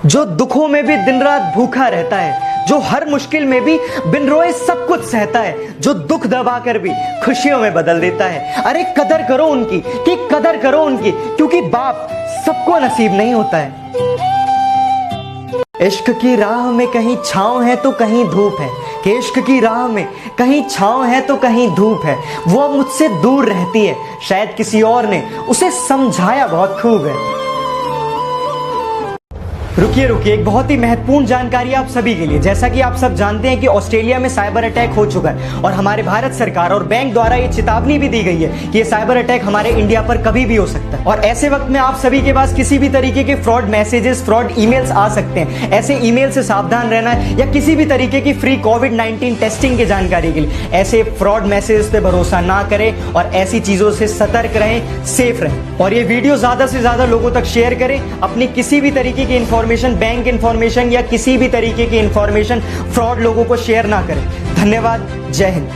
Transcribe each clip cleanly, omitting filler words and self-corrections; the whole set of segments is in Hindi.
जो दुखों में भी दिन रात भूखा रहता है, जो हर मुश्किल में भी बिन रोए सब कुछ सहता है, जो दुख दबा कर भी खुशियों में बदल देता है। अरे कदर करो उनकी, कि कदर करो उनकी, क्योंकि बाप सबको नसीब नहीं होता है। इश्क की राह में कहीं छांव है तो कहीं धूप है, कि इश्क की राह में कहीं छांव है तो कहीं धूप है। वो अब मुझसे दूर रहती है, शायद किसी और ने उसे समझाया बहुत खूब है। रुकिए रुकिए, एक बहुत ही महत्वपूर्ण जानकारी आप सभी के लिए। जैसा कि आप सब जानते हैं कि ऑस्ट्रेलिया में साइबर अटैक हो चुका है और हमारे भारत सरकार और बैंक द्वारा ये चेतावनी भी दी गई है कि ये साइबर अटैक हमारे इंडिया पर कभी भी हो सकता है। और ऐसे वक्त में आप सभी के पास किसी भी तरीके के फ्रॉड मैसेजेस, फ्रॉड ईमेल्स आ सकते हैं। ऐसे ईमेल से सावधान रहना है, या किसी भी तरीके की फ्री कोविड-19 टेस्टिंग की जानकारी के लिए ऐसे फ्रॉड मैसेजेस पे भरोसा ना करें और ऐसी चीजों से सतर्क रहें, सेफ रहें। और ये वीडियो ज्यादा से ज्यादा लोगों तक शेयर करें। अपनी किसी भी तरीके की इंफॉर्मेशन, बैंक इंफॉर्मेशन या किसी भी तरीके की इंफॉर्मेशन फ्रॉड लोगों को शेयर ना करें। धन्यवाद, जय हिंद।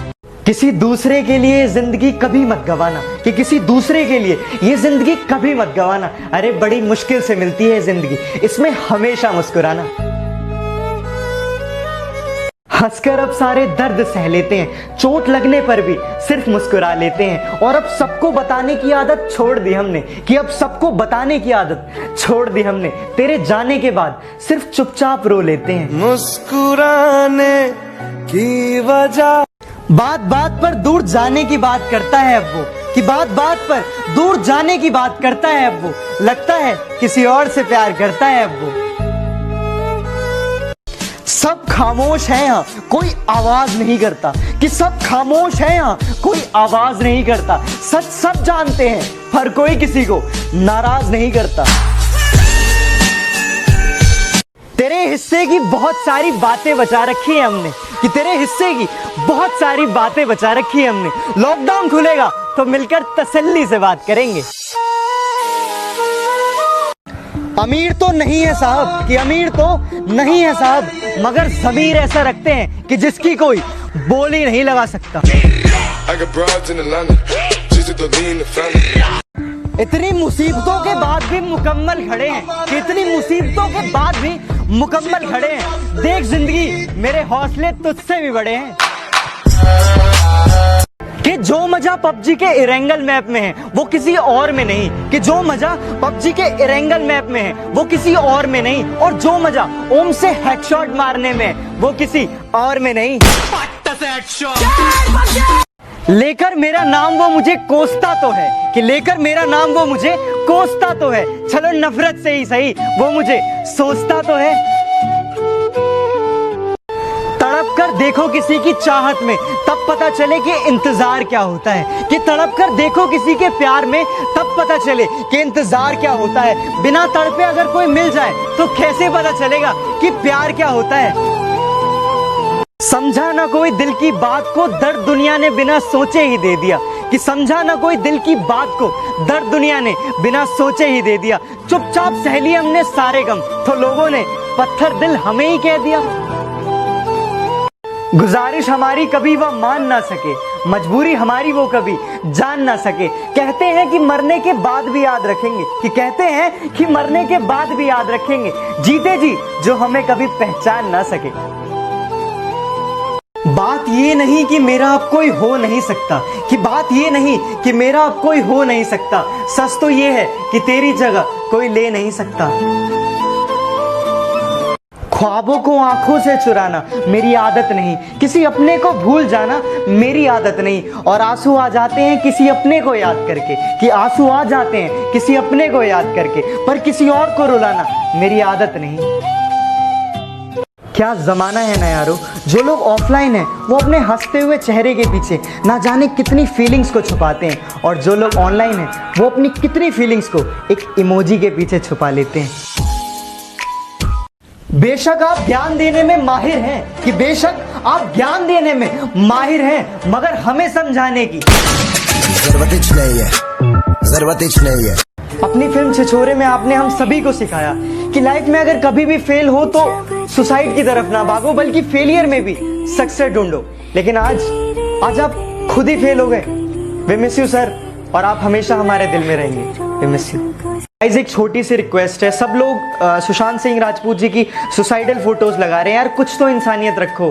किसी दूसरे के लिए जिंदगी कभी मत गवाना, कि किसी दूसरे के लिए ये जिंदगी कभी मत गवाना। अरे बड़ी मुश्किल से मिलती है जिंदगी, इसमें हमेशा मुस्कुराना। हंसकर अब सारे दर्द सह लेते हैं, चोट लगने पर भी सिर्फ मुस्कुरा लेते हैं। और अब सबको बताने की आदत छोड़ दी हमने, कि अब सबको बताने की आदत छोड़ दी हमने। तेरे जाने के बाद सिर्फ चुपचाप रो लेते हैं। मुस्कुराने की वजह बात बात पर दूर जाने की बात करता है अब वो, कि बात बात पर दूर जाने की बात करता है अब वो। लगता है किसी और से प्यार करता है अब वो। सब खामोश है यहाँ, कोई आवाज नहीं करता, कि सब खामोश है यहाँ, कोई आवाज नहीं करता। सच सब जानते हैं पर कोई किसी को नाराज नहीं करता। तेरे हिस्से की बहुत सारी बातें बचा रखी है हमने, कि तेरे हिस्से की बहुत सारी बातें बचा रखी है हमने। लॉकडाउन खुलेगा तो मिलकर तसल्ली से बात करेंगे। अमीर तो नहीं है साहब, कि अमीर तो नहीं है साहब, मगर ज़मीर ऐसा रखते हैं कि जिसकी कोई बोली नहीं लगा सकता। इतनी मुसीबतों के बाद भी मुकम्मल खड़े हैं, कि इतनी मुसीबतों के बाद भी मुकम्मल खड़े हैं। देख जिंदगी, मेरे हौसले तुझसे भी बड़े हैं। कि जो मजा पबजी के इरेंगल मैप में है वो किसी और में नहीं, कि जो मजा पबजी के इरेंगल मैप में है वो किसी और में नहीं, और जो मजा ओम से हेडशॉट मारने में वो किसी और में नहीं। लेकर मेरा नाम वो मुझे कोसता तो है, कि लेकर मेरा नाम वो मुझे कोसता तो है। चलो नफरत से ही सही, वो मुझे सोचता तो है। तड़प कर देखो किसी की चाहत में, तब पता चले कि इंतजार क्या होता है। कि तड़प कर देखो किसी के प्यार में, तब पता चले कि इंतजार क्या होता है। बिना तड़पे अगर कोई मिल जाए तो कैसे पता चलेगा कि प्यार क्या होता है। समझा ना कोई दिल की बात को, दर्द दुनिया ने बिना सोचे ही दे दिया, कि समझा ना कोई दिल की बात को, दर्द दुनिया ने बिना सोचे ही दे दिया। चुपचाप सह लिए हमने सारे गम, तो लोगों ने पत्थर दिल हमें ही कह दिया। गुजारिश हमारी कभी वह मान ना सके, मजबूरी हमारी वो कभी जान ना सके। कहते हैं कि मरने के बाद भी याद रखेंगे, कि कहते हैं कि मरने के बाद भी याद रखेंगे। जीते जी जो हमें कभी पहचान ना सके। बात ये नहीं कि मेरा अब कोई हो नहीं सकता, कि बात ये नहीं कि मेरा अब कोई हो नहीं सकता। सच तो ये है कि तेरी जगह कोई ले नहीं सकता। ख्वाबों को आंखों से चुराना मेरी आदत नहीं, किसी अपने को भूल जाना मेरी आदत नहीं। और आंसू आ जाते हैं किसी अपने को याद करके, कि आंसू आ जाते हैं किसी अपने को याद करके, पर किसी और को रुलाना मेरी आदत नहीं। क्या जमाना है ना यारो, जो लोग ऑफलाइन हैं वो अपने हंसते हुए चेहरे के पीछे ना जाने कितनी फीलिंग्स को छुपाते हैं, और जो लोग ऑनलाइन हैं वो अपनी कितनी फीलिंग्स को एक इमोजी के पीछे छुपा लेते हैं। बेशक आप ज्ञान देने में माहिर हैं, कि बेशक आप ज्ञान देने में माहिर हैं, मगर हमें समझाने की जरूरत नहीं है। अपनी फिल्म छिछोरे में आपने हम सभी को सिखाया कि लाइफ में अगर कभी भी फेल हो तो सुसाइड की तरफ ना भागो, बल्कि फेलियर में भी सक्सेस ढूंढो। लेकिन आज आप खुद ही फेल हो गए। वी मिस यू सर, और आप हमेशा हमारे दिल में रहेंगे। We miss you. गाइस एक छोटी सी रिक्वेस्ट है, सब लोग सुशांत सिंह राजपूत जी की सुसाइडल फोटोज लगा रहे हैं यार, कुछ तो इंसानियत रखो।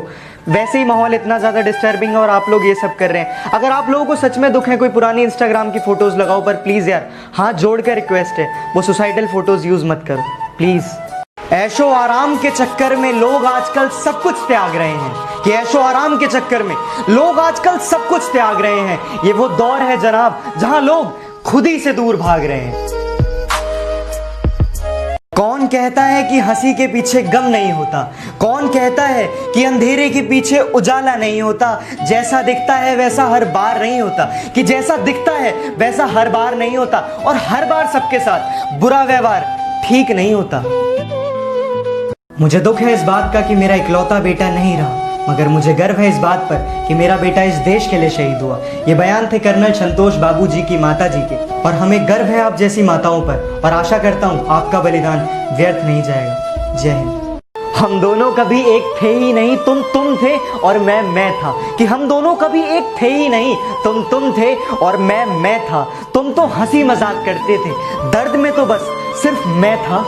वैसे ही माहौल इतना ज़्यादा डिस्टर्बिंग है और आप लोग ये सब कर रहे हैं। अगर आप लोगों को सच में दुख है, कोई पुरानी इंस्टाग्राम की फोटोज लगाओ, पर प्लीज़ यार हाथ जोड़ कर रिक्वेस्ट है, वो सुसाइडल फोटोज यूज़ मत करो प्लीज़। ऐशो आराम के चक्कर में लोग आजकल सब कुछ त्याग रहे हैं, कि ऐशो आराम के चक्कर में लोग आजकल सब कुछ त्याग रहे हैं। ये वो दौर है जनाब जहां लोग खुद ही से दूर भाग रहे हैं। कौन कहता है कि हंसी के पीछे गम नहीं होता? कौन कहता है कि अंधेरे के पीछे उजाला नहीं होता? जैसा दिखता है वैसा हर बार नहीं होता, कि जैसा दिखता है वैसा हर बार नहीं होता, और हर बार सबके साथ बुरा व्यवहार ठीक नहीं होता। मुझे दुख है इस बात का कि मेरा इकलौता बेटा नहीं रहा, मगर मुझे गर्व है इस बात पर कि मेरा बेटा इस देश के लिए शहीद हुआ। ये बयान थे कर्नल संतोष बाबू जी की माता जी के, और हमें गर्व है आप जैसी माताओं पर, और आशा करता हूँ आपका बलिदान व्यर्थ नहीं जाएगा। जय हिंद। हम दोनों कभी एक थे ही नहीं, तुम थे और मैं था, कि हम दोनों कभी एक थे ही नहीं, तुम थे और मैं था। तुम तो हंसी मजाक करते थे, दर्द में तो बस सिर्फ मैं था।